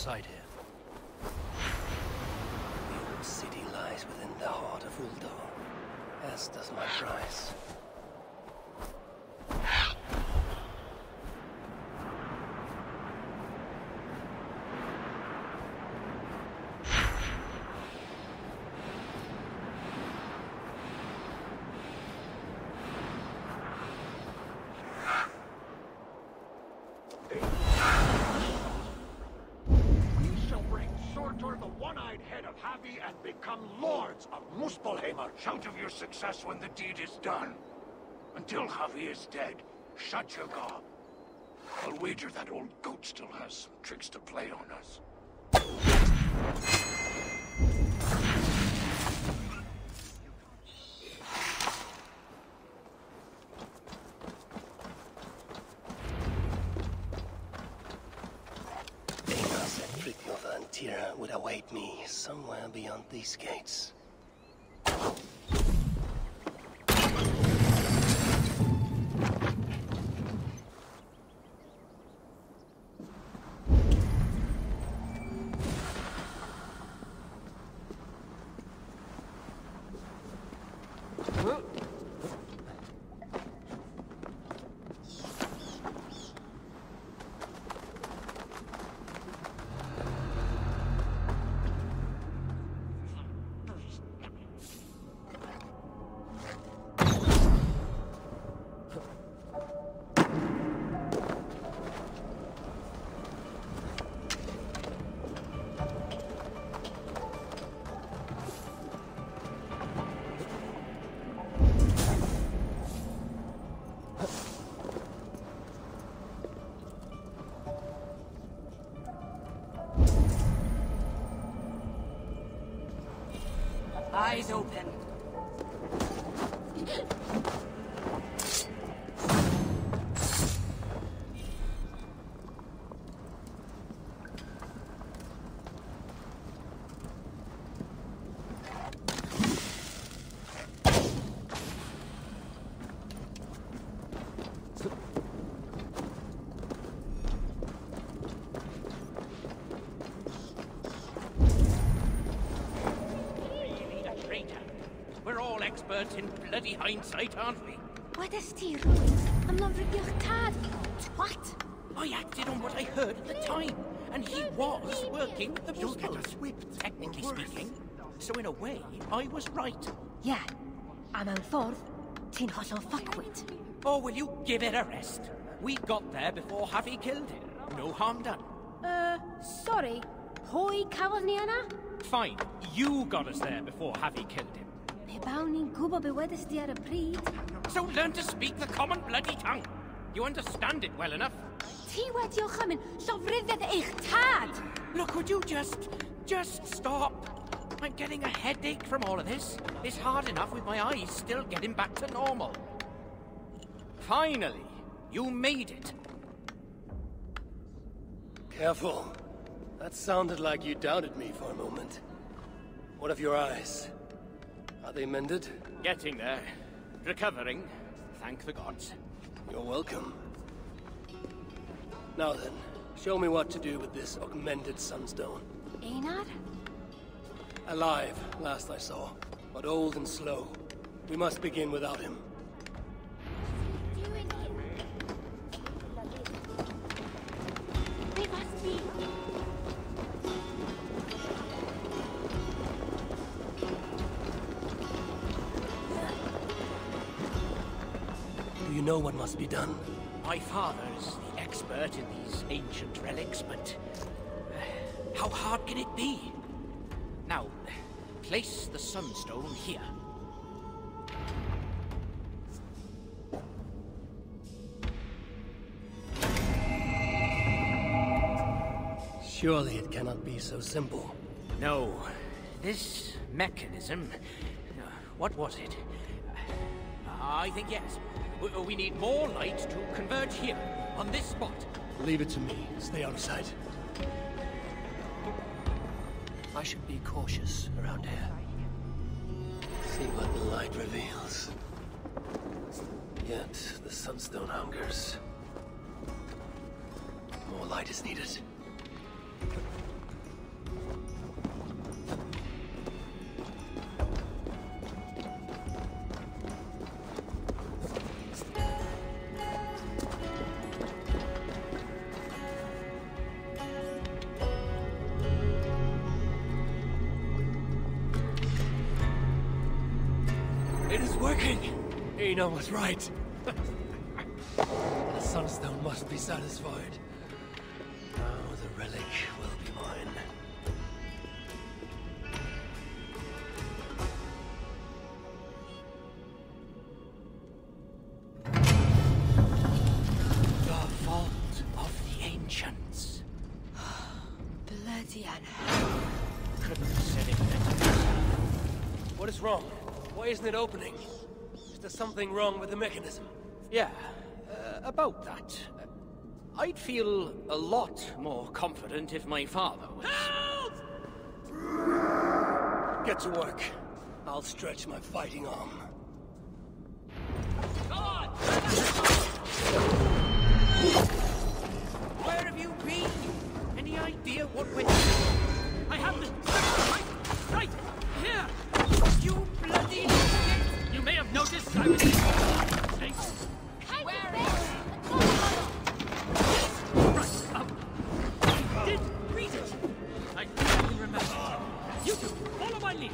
sight here. The old city lies within the heart of Uldor, as does my prize. And become lords of Muspelheim. Shout of your success when the deed is done. Until Javi is dead, shut your gob. I'll wager that old goat still has some tricks to play on us. Tira would await me somewhere beyond these gates. Eyes open. Experts in bloody hindsight, aren't we? What is the rules? I'm not really card. What? I acted on what I heard at the time, and he was working with the You'll get Muspels, us whipped. technically Or worse. speaking. So in a way, I was right. Yeah. I'm on fourth. Tin hustle fuckwit. Or will you give it a rest? We got there before Javi killed him. No harm done. Sorry. Hoi Kavalniana? Fine, you got us there before Javi killed him. Bowning Kuba bewedest the other breed. So learn to speak the common bloody tongue. You understand it well enough. Tea what you're coming, so rid that ich tad. Look, would you just stop? I'm getting a headache from all of this. It's hard enough with my eyes still getting back to normal. Finally, you made it. Careful. That sounded like you doubted me for a moment. What of your eyes? Are they mended? Getting there. Recovering. Thank the gods. You're welcome. Now then, show me what to do with this augmented sunstone. Einar? Alive, last I saw, but old and slow. We must begin without him. They must be. Do you know what must be done? My father's the expert in these ancient relics, but how hard can it be? Now, place the sunstone here. Surely it cannot be so simple. No, this mechanism... what was it? I think yes. We need more light to converge here, on this spot. Leave it to me. Stay out of sight. I should be cautious around here. See what the light reveals. Yet the sunstone hungers. More light is needed. working! Eno was right. The Sunstone must be satisfied. Now the relic will be mine. The vault of the ancients. Bloody Anna. Couldn't have said it better. What is wrong? Why isn't it opening? Is there something wrong with the mechanism? Yeah, about that. I'd feel a lot more confident if my father was... Help! Get to work. I'll stretch my fighting arm. God! Where have you been? Any idea what we're doing? I have the... Right here! You bloody idiot! You may have noticed I was... Did read it. I think I can remember. You two, follow my lead.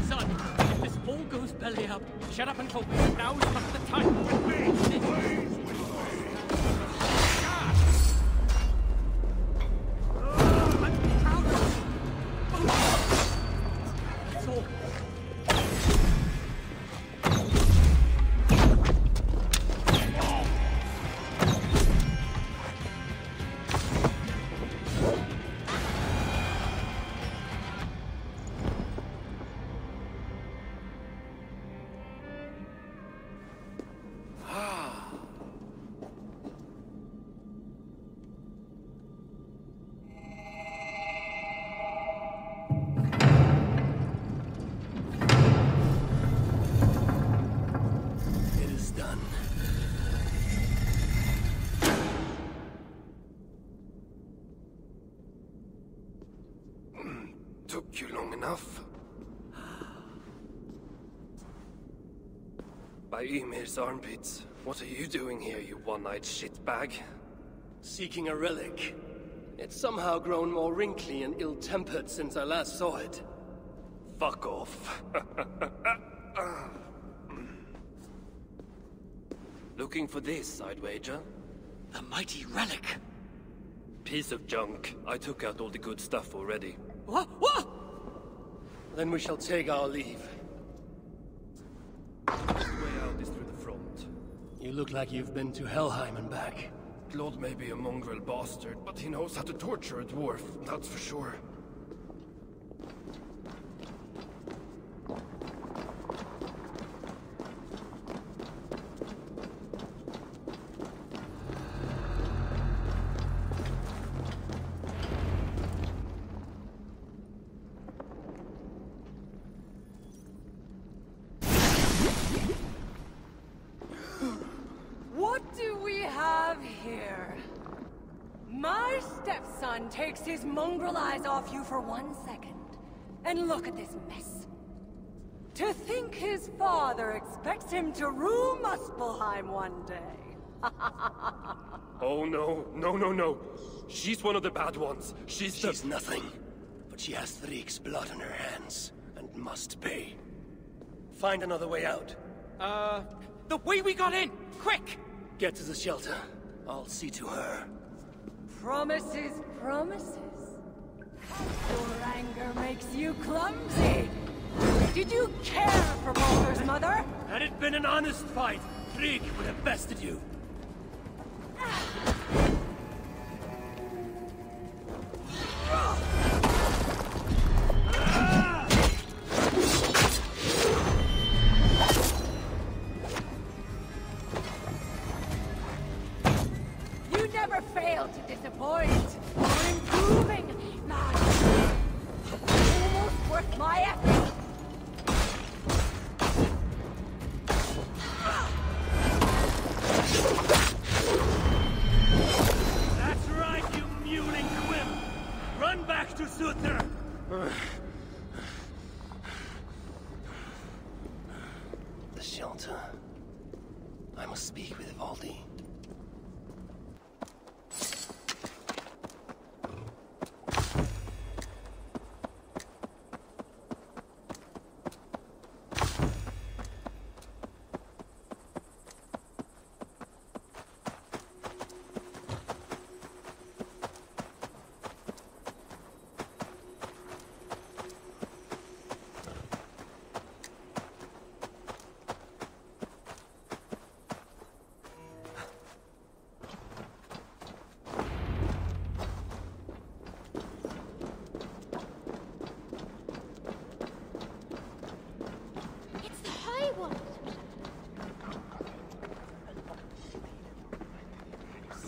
Son, if this all goes belly up, shut up and talk. Now's not the time. With me. I'm proud of you. That's all. Took you long enough. By Ymir's armpits. What are you doing here, you one-eyed shitbag? Seeking a relic. It's somehow grown more wrinkly and ill-tempered since I last saw it. Fuck off. Looking for this, I'd wager. The mighty relic. Piece of junk. I took out all the good stuff already. What? What? Then we shall take our leave. The way out is through the front. You look like you've been to Helheim and back. Claude may be a mongrel bastard, but he knows how to torture a dwarf, that's for sure. What do we have here? My stepson takes his mongrel eyes off you for 1 second. And look at this mess. To think his father expects him to rule Muspelheim one day. Oh no, no, no, no. She's one of the bad ones. She's nothing. But she has Threek's blood on her hands, and must pay. Find another way out. The way we got in! Quick! Get to the shelter. I'll see to her. Promises, promises. Your anger makes you clumsy. Did you care for Balder's mother? Had it been an honest fight, Threek would have bested you. You never fail to disappoint. You're improving, man. Almost worth my effort. That's right, you mewling quimp! Run back to Suther! The shelter. I must speak with Valdi.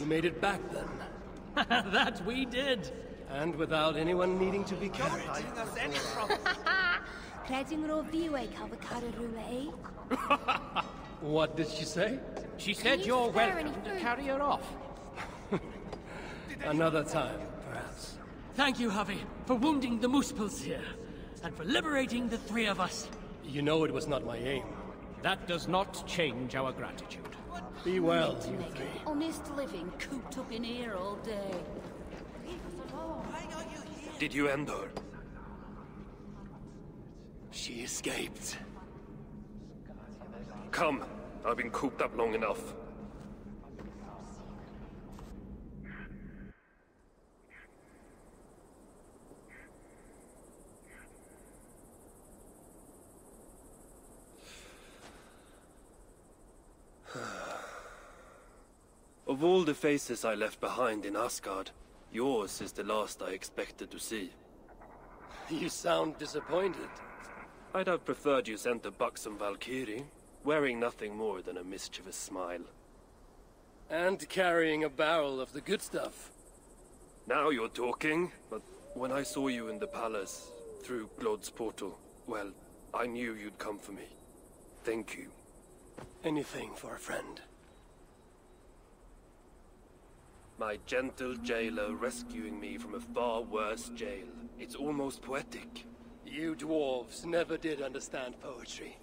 You made it back then. That we did. And without anyone needing to be carried. What did she say? She said you're welcome to carry her off. Another time, perhaps. Thank you, Javi, for wounding the Muspels here, and for liberating the three of us. You know it was not my aim. That does not change our gratitude. Be well, you three. Honest living cooped up in here all day. Did you end her? She escaped. Come. I've been cooped up long enough. Of all the faces I left behind in Asgard, yours is the last I expected to see. You sound disappointed. I'd have preferred you sent a buxom Valkyrie, wearing nothing more than a mischievous smile. And carrying a barrel of the good stuff. Now you're talking, but when I saw you in the palace, through Glod's portal, well, I knew you'd come for me. Thank you. Anything for a friend. My gentle jailer rescuing me from a far worse jail. It's almost poetic. You dwarves never did understand poetry.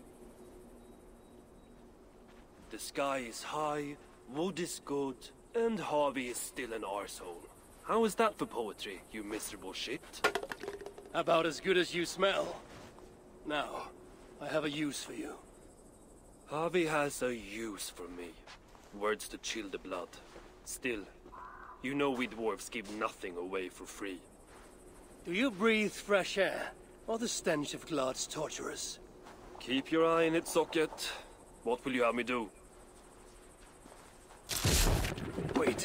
The sky is high, wood is good, and Harvey is still an arsehole. How is that for poetry, you miserable shit? About as good as you smell. Now, I have a use for you. Harvey has a use for me. Words to chill the blood. Still, you know we dwarves give nothing away for free. Do you breathe fresh air, or the stench of Glod's torturers? Keep your eye in its socket. What will you have me do? Wait.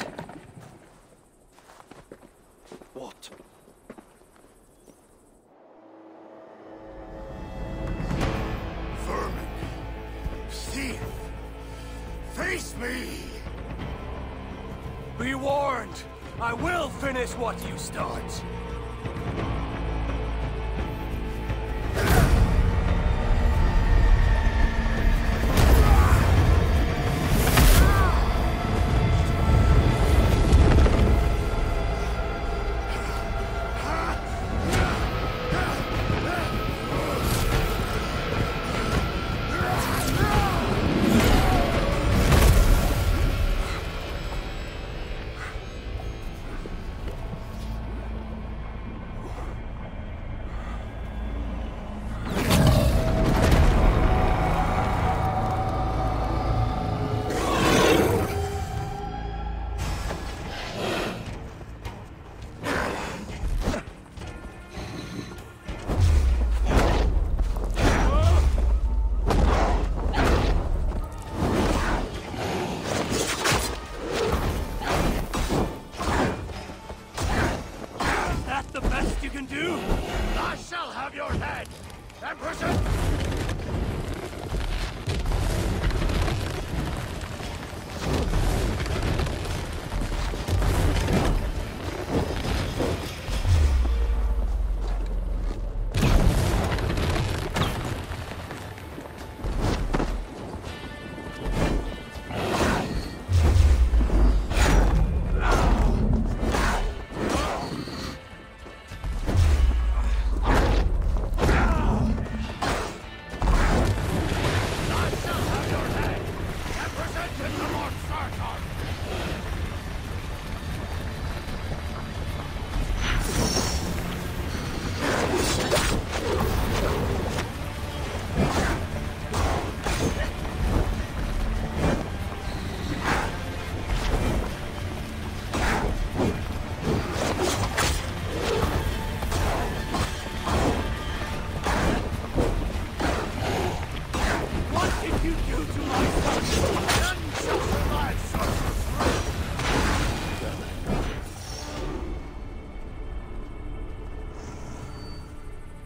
What? Vermin! Thief! Face me! Be warned! I will finish what you start!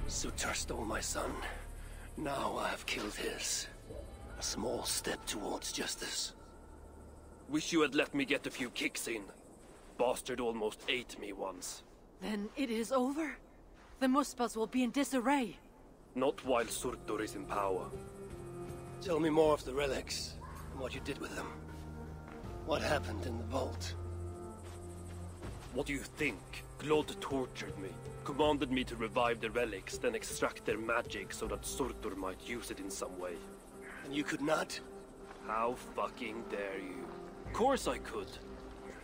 Sutor stole my son. Now I have killed his. A small step towards justice. Wish you had let me get a few kicks in. Bastard almost ate me once. Then it is over? The Muspels will be in disarray. Not while Surtur is in power. Tell me more of the relics, and what you did with them. What happened in the vault? What do you think? Glod tortured me, commanded me to revive the relics, then extract their magic so that Surtur might use it in some way. And you could not? How fucking dare you? Of course I could,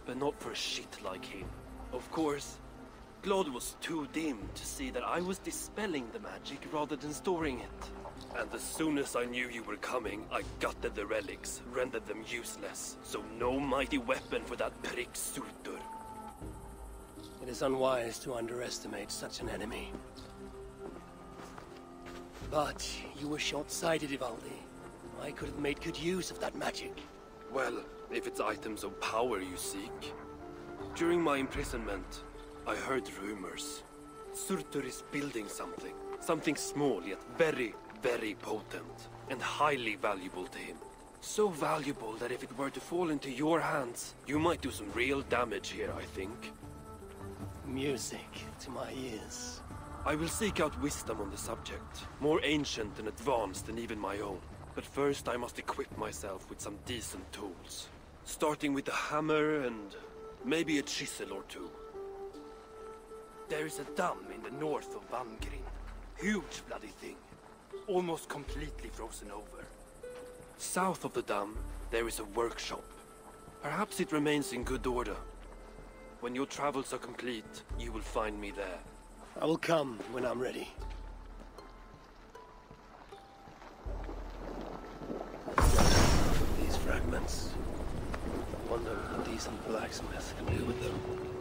but not for a shit like him. Of course, Glod was too dim to see that I was dispelling the magic rather than storing it. And as soon as I knew you were coming, I gutted the relics, rendered them useless, so no mighty weapon for that prick Surtur. It is unwise to underestimate such an enemy. But you were short-sighted, Ivaldi. I could have made good use of that magic. Well, if it's items of power you seek. During my imprisonment, I heard rumors. Surtur is building something. Something small, yet very, very potent. And highly valuable to him. So valuable that if it were to fall into your hands, you might do some real damage here, I think. Music to my ears. I will seek out wisdom on the subject. More ancient and advanced than even my own. But first I must equip myself with some decent tools. Starting with a hammer and maybe a chisel or two. There is a dam in the north of Vangrin. Huge bloody thing. Almost completely frozen over. South of the dam, there is a workshop. Perhaps it remains in good order. When your travels are complete, you will find me there. I will come when I'm ready. These fragments. I wonder what a decent blacksmith can do with them.